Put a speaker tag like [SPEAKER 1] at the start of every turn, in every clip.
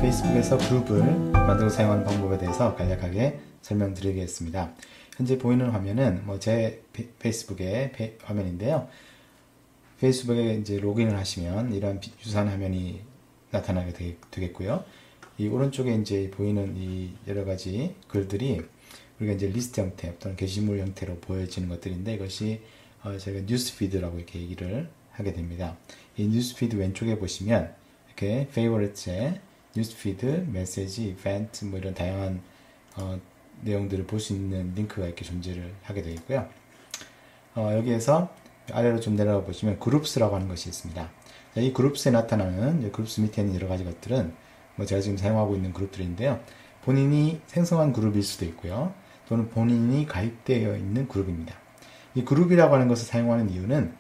[SPEAKER 1] 페이스북에서 그룹을 만들고 사용하는 방법에 대해서 간략하게 설명드리겠습니다. 현재 보이는 화면은 제 페이스북의 화면인데요. 페이스북에 이제 로그인을 하시면 이런 유사한 화면이 나타나게 되겠고요. 이 오른쪽에 이제 보이는 이 여러 가지 글들이 우리가 이제 리스트 형태 또는 게시물 형태로 보여지는 것들인데, 이것이 저희가 뉴스피드라고 이렇게 얘기를 하게 됩니다. 이 뉴스피드 왼쪽에 보시면 이렇게 페이버릿에 뉴스피드, 메시지, 이벤트 이런 다양한 내용들을 볼 수 있는 링크가 이렇게 존재를 하게 되겠고요. 여기에서 아래로 좀 내려가 보시면 그룹스라고 하는 것이 있습니다. 자, 이 그룹스에 나타나는 그룹스 밑에 있는 여러 가지 것들은 제가 지금 사용하고 있는 그룹들인데요. 본인이 생성한 그룹일 수도 있고요. 또는 본인이 가입되어 있는 그룹입니다. 이 그룹이라고 하는 것을 사용하는 이유는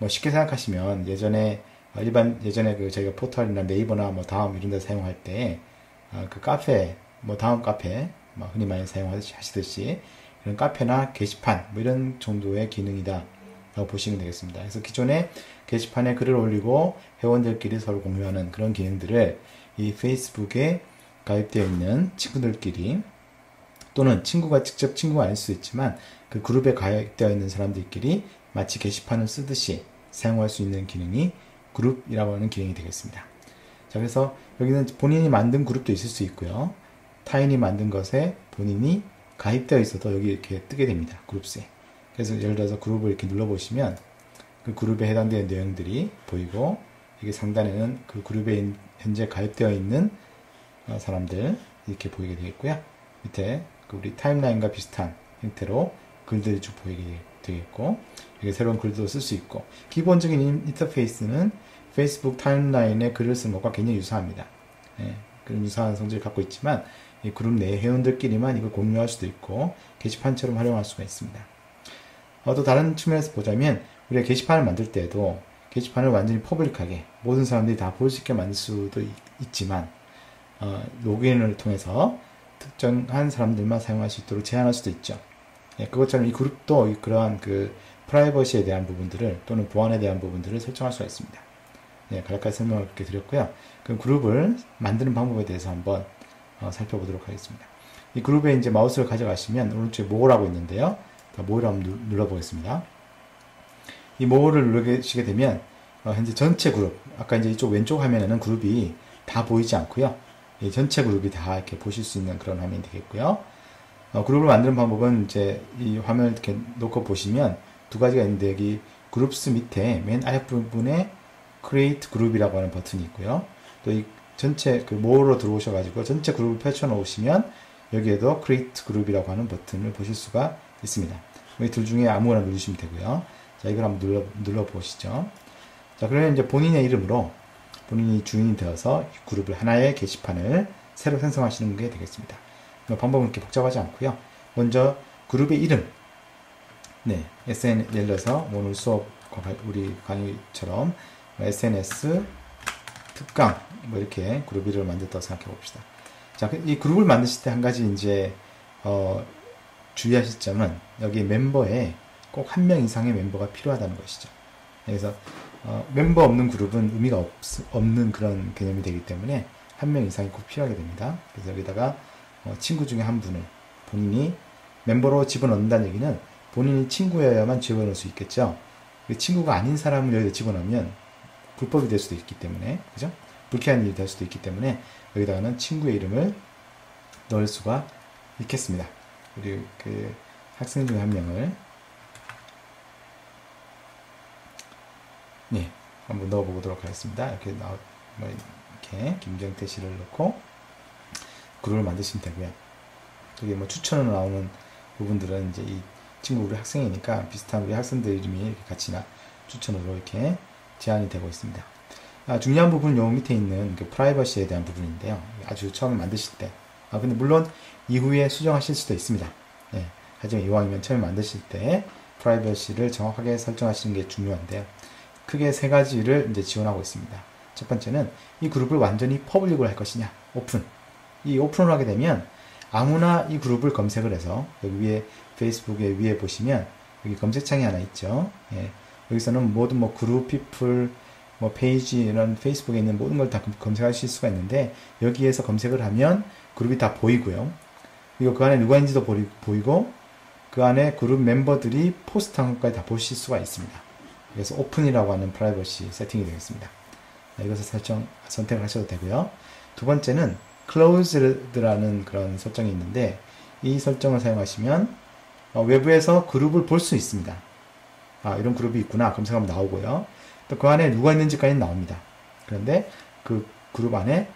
[SPEAKER 1] 쉽게 생각하시면 예전에 저희가 포털이나 네이버나 다음 이런 데 사용할 때 그 카페, 다음 카페 흔히 많이 사용하시듯이 이런 카페나 게시판 이런 정도의 기능이다 라고 보시면 되겠습니다. 그래서 기존에 게시판에 글을 올리고 회원들끼리 서로 공유하는 그런 기능들을 이 페이스북에 가입되어 있는 친구들끼리, 또는 친구가 직접 친구가 아닐 수도 있지만 그 그룹에 가입되어 있는 사람들끼리 마치 게시판을 쓰듯이 사용할 수 있는 기능이 그룹이라고 하는 기능이 되겠습니다. 자, 그래서 여기는 본인이 만든 그룹도 있을 수 있고요. 타인이 만든 것에 본인이 가입되어 있어도 여기 이렇게 뜨게 됩니다. 그룹스에. 그래서 예를 들어서 그룹을 이렇게 눌러보시면 그 그룹에 해당되는 내용들이 보이고, 이게 상단에는 그 그룹에 현재 가입되어 있는 사람들 이렇게 보이게 되겠고요. 밑에 우리 타임라인과 비슷한 형태로 글들이 쭉 보이게 되겠고, 이게 새로운 글도 쓸 수 있고, 기본적인 인터페이스는 페이스북 타임라인에 글을 쓰는 것과 굉장히 유사합니다. 그런 유사한 성질을 갖고 있지만 이 그룹 내 회원들끼리만 이걸 공유할 수도 있고 게시판처럼 활용할 수가 있습니다. 또 다른 측면에서 보자면 우리가 게시판을 만들 때에도 게시판을 완전히 퍼블릭하게 모든 사람들이 다 볼 수 있게 만들 수도 있지만 로그인을 통해서 특정한 사람들만 사용할 수 있도록 제한할 수도 있죠. 그것처럼 이 그룹도 그러한 그 프라이버시에 대한 부분들을 또는 보안에 대한 부분들을 설정할 수가 있습니다. 간략하게 설명을 그렇게 드렸고요. 그 그룹을 만드는 방법에 대해서 한번 살펴보도록 하겠습니다. 이 그룹에 이제 마우스를 가져가시면 오른쪽에 모어라고 있는데요. 모어를 한번 눌러보겠습니다. 이 모어를 누르시게 되면 현재 전체 그룹, 아까 이제 이쪽 왼쪽 화면에는 그룹이 다 보이지 않고요. 이 전체 그룹이 다 이렇게 보실 수 있는 그런 화면이 되겠고요. 그룹을 만드는 방법은 이제 이 화면을 이렇게 놓고 보시면 두 가지가 있는데, 여기 그룹스 밑에 맨 아랫부분에 Create 그룹이라고 하는 버튼이 있고요. 또 이 전체 모어로 들어오셔가지고 전체 그룹을 펼쳐 놓으시면 여기에도 Create 그룹이라고 하는 버튼을 보실 수가 있습니다. 이 둘 중에 아무거나 누르시면 되고요. 자, 이걸 한번 눌러보시죠. 자, 그러면 이제 본인의 이름으로 본인이 주인이 되어서 이 그룹을 하나의 게시판을 새로 생성하시는 게 되겠습니다. 방법은 그렇게 복잡하지 않고요. 먼저 그룹의 이름, 예를 들어서 오늘 수업 우리 강의처럼 SNS 특강 이렇게 그룹 이름을 만들었다고 생각해 봅시다. 자, 이 그룹을 만드실 때 한 가지 이제 주의하실 점은 여기 멤버에 꼭 한 명 이상의 멤버가 필요하다는 것이죠. 그래서 멤버 없는 그룹은 의미가 없는 그런 개념이 되기 때문에 한 명 이상이 꼭 필요하게 됩니다. 그래서 여기다가 친구 중에 한 분을 본인이 멤버로 집어넣는다는 얘기는 본인이 친구여야만 집어넣을 수 있겠죠. 친구가 아닌 사람을 여기다 집어넣으면 불법이 될 수도 있기 때문에, 그죠? 불쾌한 일이 될 수도 있기 때문에 여기다가는 친구의 이름을 넣을 수가 있겠습니다. 우리 그 학생 중에 한 명을 한번 넣어보도록 하겠습니다. 이렇게 이렇게 김경태 씨를 넣고 그룹을 만드시면 되고요. 저기 추천으로 나오는 부분들은 이제 이 친구 우리 학생이니까 비슷한 우리 학생들 이름이 이렇게 같이 추천으로 이렇게 제한이 되고 있습니다. 중요한 부분은 요 밑에 있는 그 프라이버시에 대한 부분인데요. 아주 처음에 만드실 때. 근데 물론 이후에 수정하실 수도 있습니다. 하지만 이왕이면 처음에 만드실 때 프라이버시를 정확하게 설정하시는 게 중요한데요. 크게 세 가지를 이제 지원하고 있습니다. 첫 번째는 이 그룹을 완전히 퍼블릭을 할 것이냐, 오픈. 이 오픈을 하게 되면 아무나 이 그룹을 검색을 해서 여기 위에 페이스북에 위에 보시면 여기 검색창이 하나 있죠. 여기서는 모든 그룹, 피플, 뭐 페이지 이런 페이스북에 있는 모든 걸 다 검색하실 수가 있는데 여기에서 검색을 하면 그룹이 다 보이고요. 그리고 그 안에 누가 있는지도 보이고 그 안에 그룹 멤버들이 포스트한 것까지 다 보실 수가 있습니다. 그래서 오픈이라고 하는 프라이버시 세팅이 되겠습니다. 이것을 선택을 하셔도 되고요. 두 번째는 closed라는 그런 설정이 있는데 이 설정을 사용하시면 외부에서 그룹을 볼 수 있습니다. 이런 그룹이 있구나 검색하면 나오고요. 또 그 안에 누가 있는지까지는 나옵니다. 그런데 그 그룹 안에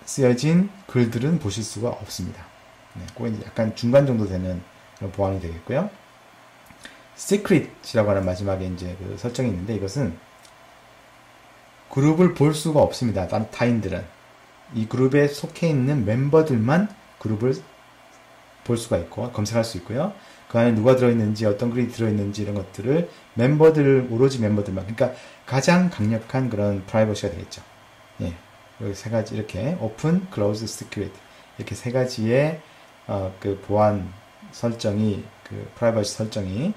[SPEAKER 1] 쓰여진 글들은 보실 수가 없습니다. 네, 그건 이제 약간 중간 정도 되는 그런 보안이 되겠고요. secret이라고 하는 마지막에 이제 그 설정이 있는데 이것은 그룹을 볼 수가 없습니다. 타인들은 이 그룹에 속해 있는 멤버들만 그룹을 볼 수가 있고 검색할 수 있고요. 그 안에 누가 들어있는지 어떤 글이 들어있는지 이런 것들을 오로지 멤버들만 그러니까 가장 강력한 그런 프라이버시가 되겠죠. 예, 여기 세 가지 이렇게 오픈, 클로즈, 시크릿 이렇게 세 가지의 그 보안 설정이 그 프라이버시 설정이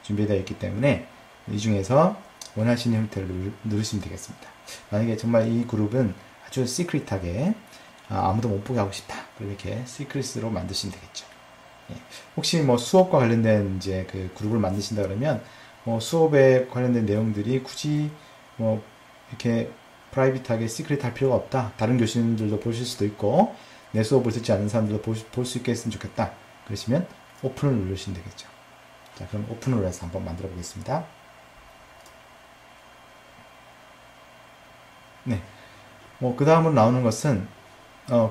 [SPEAKER 1] 준비되어 있기 때문에 이 중에서 원하시는 형태를 누르시면 되겠습니다. 만약에 정말 이 그룹은 아주 시크릿하게 아무도 못 보게 하고 싶다. 이렇게 시크릿으로 만드시면 되겠죠. 예. 혹시 뭐 수업과 관련된 이제 그 그룹을 만드신다 그러면 뭐 수업에 관련된 내용들이 굳이 뭐 이렇게 프라이빗하게 시크릿 할 필요가 없다. 다른 교수님들도 보실 수도 있고 내 수업을 듣지 않는 사람들도 볼 수 있게 했으면 좋겠다. 그러시면 오픈을 누르시면 되겠죠. 자, 그럼 오픈을 해서 한번 만들어 보겠습니다. 네. 뭐 그 다음으로 나오는 것은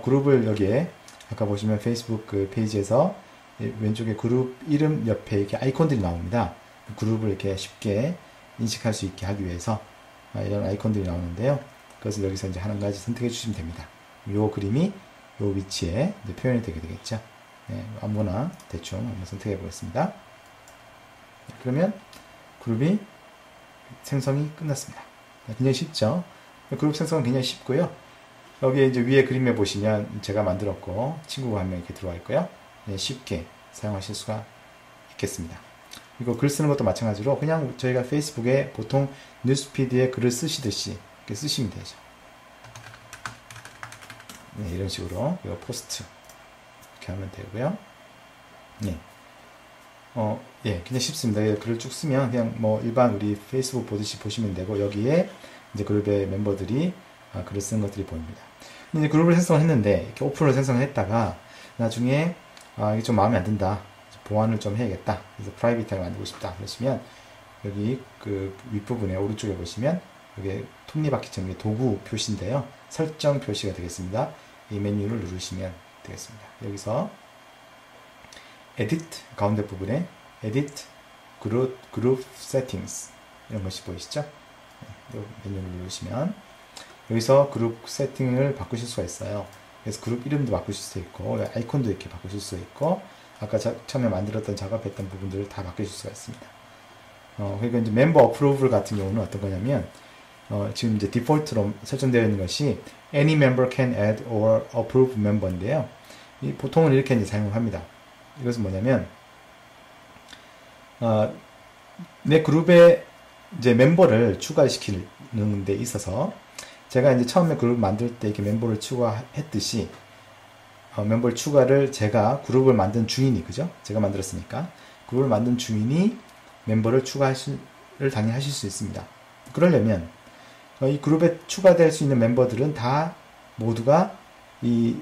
[SPEAKER 1] 그룹을 여기에 아까 보시면 페이스북 그 페이지에서 왼쪽에 그룹 이름 옆에 이렇게 아이콘들이 나옵니다. 그룹을 이렇게 쉽게 인식할 수 있게 하기 위해서 이런 아이콘들이 나오는데요. 그것을 여기서 이제 한 가지 선택해 주시면 됩니다. 이 그림이 이 위치에 표현이 되게 되겠죠. 네, 아무거나 대충 한번 선택해 보겠습니다. 그러면 그룹이 생성이 끝났습니다. 굉장히 쉽죠? 그룹 생성은 굉장히 쉽고요. 여기 이제 위에 그림에 보시면 제가 만들었고 친구가 한 명 이렇게 들어와 있고요. 네, 쉽게 사용하실 수가 있겠습니다. 이거 글 쓰는 것도 마찬가지로 그냥 저희가 페이스북에 보통 뉴스피드에 글을 쓰시듯이 이렇게 쓰시면 되죠. 네, 이런 식으로 이거 포스트 이렇게 하면 되고요. 네. 예, 굉장히 쉽습니다. 글을 쭉 쓰면 그냥 뭐 일반 우리 페이스북 보듯이 보시면 되고 여기에 이제 그룹의 멤버들이 글을 쓰는 것들이 보입니다. 근데 이제 그룹을 생성을 했는데 이렇게 오픈을 생성을 했다가 나중에 이게 좀 마음에 안 든다. 보완을 좀 해야겠다. 그래서 프라이빗하게 만들고 싶다. 그러시면 여기 그 윗부분에 오른쪽에 보시면 여기 톱니바퀴처럼 도구 표시인데요. 설정 표시가 되겠습니다. 이 메뉴를 누르시면 되겠습니다. 여기서 Edit 가운데 부분에 Edit Group Settings 이런 것이 보이시죠? 이 메뉴를 누르시면 여기서 그룹 세팅을 바꾸실 수가 있어요. 그래서 그룹 이름도 바꾸실 수 있고 아이콘도 이렇게 바꾸실 수 있고 아까 처음에 만들었던 작업했던 부분들을 다 바꾸실 수가 있습니다. 그리고 이제 멤버 어프로블 같은 경우는 어떤 거냐면 지금 이제 디폴트로 설정되어 있는 것이 Any member can add or approve member인데요. 보통은 이렇게 이제 사용을 합니다. 이것은 뭐냐면 내 그룹에 이제 멤버를 추가시키는 데 있어서 제가 이제 처음에 그룹을 만들 때 이렇게 멤버를 추가했듯이 멤버 추가를 제가 그룹을 만든 주인이 그죠? 제가 만들었으니까 그룹을 만든 주인이 멤버를 추가를 당연히 하실 수 있습니다. 그러려면 이 그룹에 추가될 수 있는 멤버들은 다 모두가 이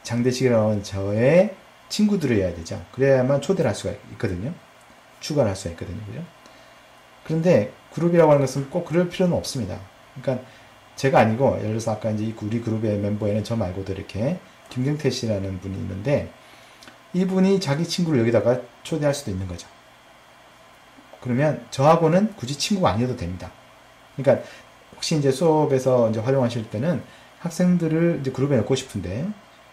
[SPEAKER 1] 장대식이라고 하는 저의 친구들이어야 되죠. 그래야만 초대를 할 수가 있거든요. 추가를 할 수가 있거든요. 그죠? 그런데 그룹이라고 하는 것은 꼭 그럴 필요는 없습니다. 그러니까 제가 아니고 예를 들어서 아까 이제 우리 그룹의 멤버에는 저 말고도 이렇게 김경태 씨라는 분이 있는데 이분이 자기 친구를 여기다가 초대할 수도 있는 거죠. 그러면 저하고는 굳이 친구가 아니어도 됩니다. 그러니까 혹시 이제 수업에서 이제 활용하실 때는 학생들을 이제 그룹에 넣고 싶은데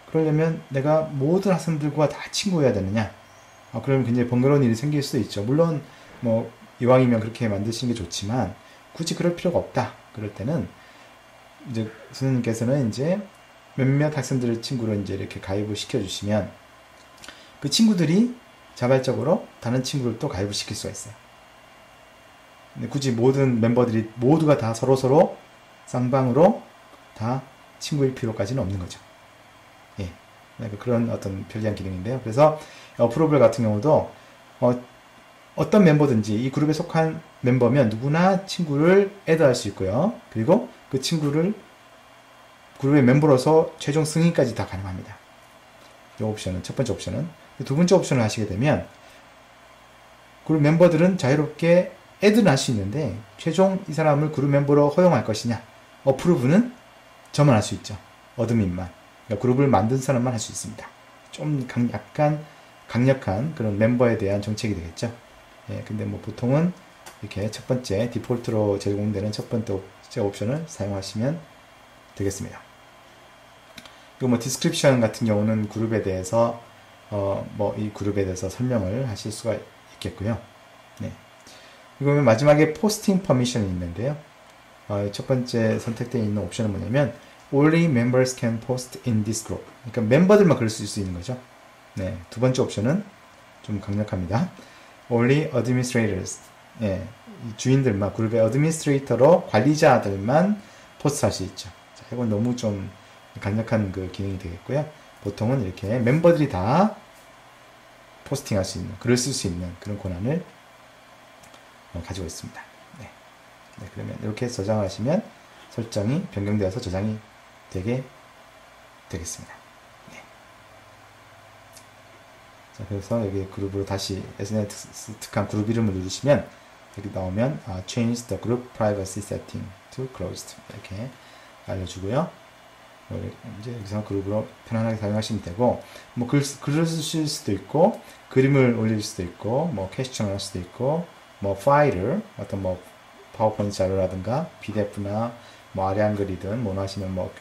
[SPEAKER 1] 그러려면 내가 모든 학생들과 다 친구여야 되느냐? 그러면 굉장히 번거로운 일이 생길 수도 있죠. 물론 뭐 이왕이면 그렇게 만드시는 게 좋지만 굳이 그럴 필요가 없다. 그럴 때는 이제 선생님께서는 이제 몇몇 학생들을 친구로 이제 이렇게 가입을 시켜주시면 그 친구들이 자발적으로 다른 친구를 또 가입을 시킬 수가 있어요. 굳이 모든 멤버들이 모두가 다 서로서로 쌍방으로 다 친구일 필요까지는 없는 거죠. 예. 그런 어떤 편리한 기능인데요. 그래서 어프로블 같은 경우도 어떤 멤버든지 이 그룹에 속한 멤버면 누구나 친구를 애드할 수 있고요. 그리고 그 친구를 그룹의 멤버로서 최종 승인까지 다 가능합니다. 이 옵션은 첫 번째 옵션은. 두 번째 옵션을 하시게 되면 그룹 멤버들은 자유롭게 애드는 할 수 있는데 최종 이 사람을 그룹 멤버로 허용할 것이냐, 어프로브는 저만 할 수 있죠. 어드민만. 그러니까 그룹을 만든 사람만 할 수 있습니다. 좀 약간 강력한 그런 멤버에 대한 정책이 되겠죠. 예, 근데 뭐 보통은 이렇게 첫 번째 디폴트로 제공되는 첫 번째 옵션을 사용하시면 되겠습니다. 그리고 뭐 디스크립션 같은 경우는 그룹에 대해서 뭐 이 그룹에 대해서 설명을 하실 수가 있겠고요. 네. 그리고 마지막에 포스팅 퍼미션이 있는데요. 첫 번째 선택되어 있는 옵션은 뭐냐면 Only members can post in this group. 그러니까 멤버들만 글을 쓸 수 있는 거죠. 네. 두 번째 옵션은 좀 강력합니다. Only administrators. 예. 주인들만, 그룹의 어드미니스트레이터로 관리자들만 포스트할 수 있죠. 자, 이건 너무 좀 강력한 그 기능이 되겠고요. 보통은 이렇게 멤버들이 다 포스팅할 수 있는, 글을 쓸 수 있는 그런 권한을 가지고 있습니다. 네. 네, 그러면 이렇게 저장을 하시면 설정이 변경되어서 저장이 되게 되겠습니다. 네. 자, 그래서 여기 그룹으로 다시 SNS 특한 그룹 이름을 누르시면 여기 나오면 change the group privacy setting to closed 이렇게 알려주고요. 이제 여기서 그룹으로 편안하게 사용하시면 되고, 뭐 글을 쓰실 수도 있고, 그림을 올릴 수도 있고, 뭐 캐스팅을 할 수도 있고, 뭐 파일을 어떤 뭐 파워포인트 자료라든가 PDF나 뭐 아래 한글이든 뭐 원하시는 뭐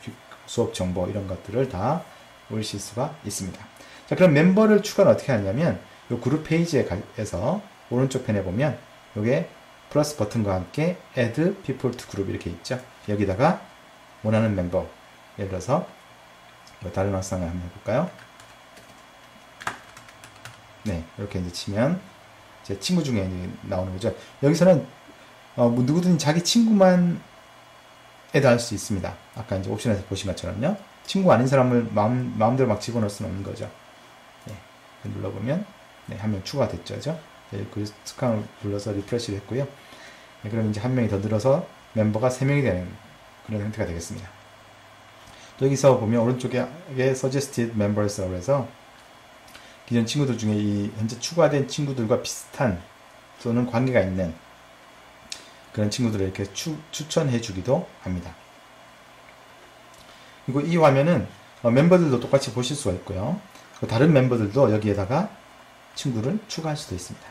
[SPEAKER 1] 수업 정보 이런 것들을 다 올리실 수가 있습니다. 자, 그럼 멤버를 추가는 어떻게 하냐면 이 그룹 페이지에서 오른쪽 편에 보면 요게 플러스 버튼과 함께 add people to group 이렇게 있죠. 여기다가 원하는 멤버, 예를 들어서 뭐 다른 학생을 한번 해볼까요? 네, 이렇게 이제 치면 제 친구 중에 이제 나오는 거죠. 여기서는 뭐 누구든 자기 친구만 애드할 수 있습니다. 아까 이제 옵션에서 보신 것처럼요. 친구 아닌 사람을 마음대로 막 집어넣을 수는 없는 거죠. 네, 눌러보면 네, 한 명 추가됐죠, 그죠? 네, 그 스칸을 눌러서 리프레시를 했고요. 네, 그럼 이제 한 명이 더 늘어서 멤버가 3명이 되는 그런 형태가 되겠습니다. 여기서 보면 오른쪽에 suggested members라고 해서 기존 친구들 중에 이 현재 추가된 친구들과 비슷한 또는 관계가 있는 그런 친구들을 이렇게 추천해 주기도 합니다. 그리고 이 화면은 멤버들도 똑같이 보실 수가 있고요. 다른 멤버들도 여기에다가 친구를 추가할 수도 있습니다.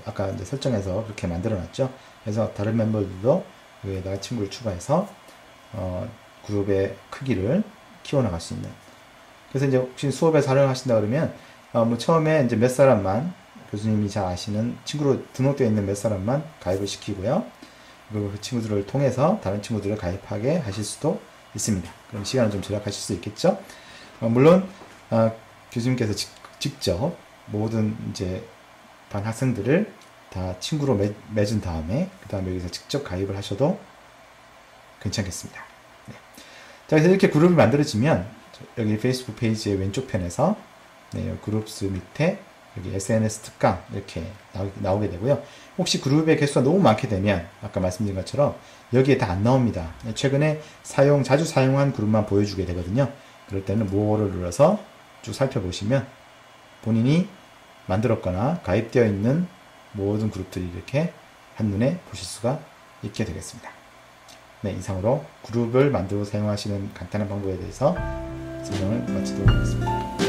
[SPEAKER 1] 아까 이제 설정해서 그렇게 만들어 놨죠. 그래서 다른 멤버들도 여기에다가 친구를 추가해서 그룹의 크기를 키워나갈 수 있는. 그래서 이제 혹시 수업에 활용하신다 그러면 뭐 처음에 이제 몇 사람만 교수님이 잘 아시는 친구로 등록되어 있는 몇 사람만 가입을 시키고요. 그리고 그 친구들을 통해서 다른 친구들을 가입하게 하실 수도 있습니다. 그럼 시간을 좀 절약하실 수 있겠죠. 물론 교수님께서 직접 모든 이제 반 학생들을 다 친구로 맺은 다음에 그 다음에 여기서 직접 가입을 하셔도 괜찮겠습니다. 네. 자, 그래서 이렇게 그룹이 만들어지면 여기 페이스북 페이지의 왼쪽 편에서 네, 그룹스 밑에 여기 SNS 특강 이렇게 나오게 되고요. 혹시 그룹의 개수가 너무 많게 되면 아까 말씀드린 것처럼 여기에 다 안 나옵니다. 최근에 자주 사용한 그룹만 보여주게 되거든요. 그럴 때는 모어를 눌러서 쭉 살펴보시면 본인이 만들었거나 가입되어 있는 모든 그룹들이 이렇게 한눈에 보실 수가 있게 되겠습니다. 네, 이상으로 그룹을 만들고 사용하시는 간단한 방법에 대해서 설명을 마치도록 하겠습니다.